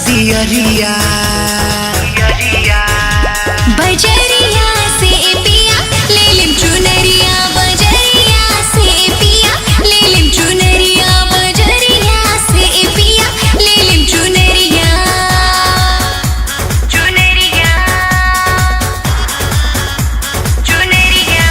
दियरिया बजरिया से पिया ले लिम चुनरिया, बजरिया से पिया ले लिम चुनरिया, बजरिया से पिया ले लिम चुनरिया, चुनरिया चुनरिया।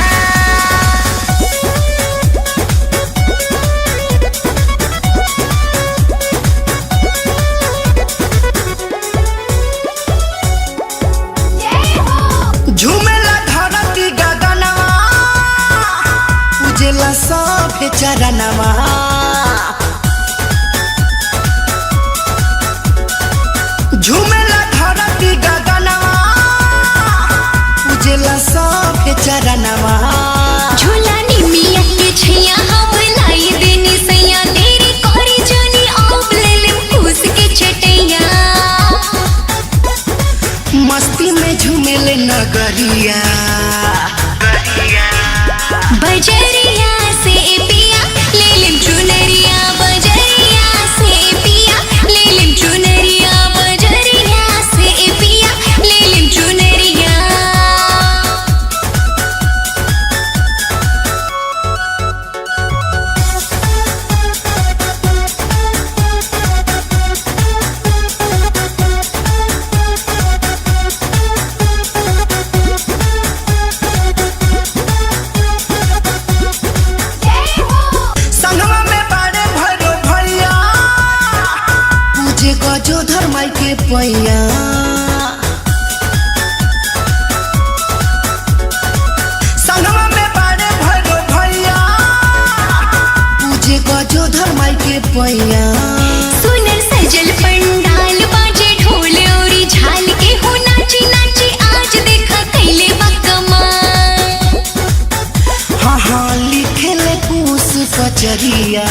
झूमेला धरती गगनवा उजेला सब चरणवा, झूमेला धरती गगनवा उजेला सब चरणवा। झूला निमिया के छैया हम लाई देनी सैया, तेरी कोरी जनी आप ले लिम फूस के चटैया, मस्ती में झूमेले नगरिया बजरिया से पिया ले लिम चुनरिया, बजरिया से पिया ले लिम चुनरिया, बजरिया से पिया ले लिम चुनरिया। संगवा में बड़े भैरो भैया पूजे गजोधर माई के पैया, संगवा में बड़े भैरो भैया पूजे गजोधर माई के पैया। सुनर सजल पंडाल बाजे ढोल औरी झाल के हो नाची नाची आज देखा कैले बा कमाल। हाँ हाँ लिखेले पूस कचरिया।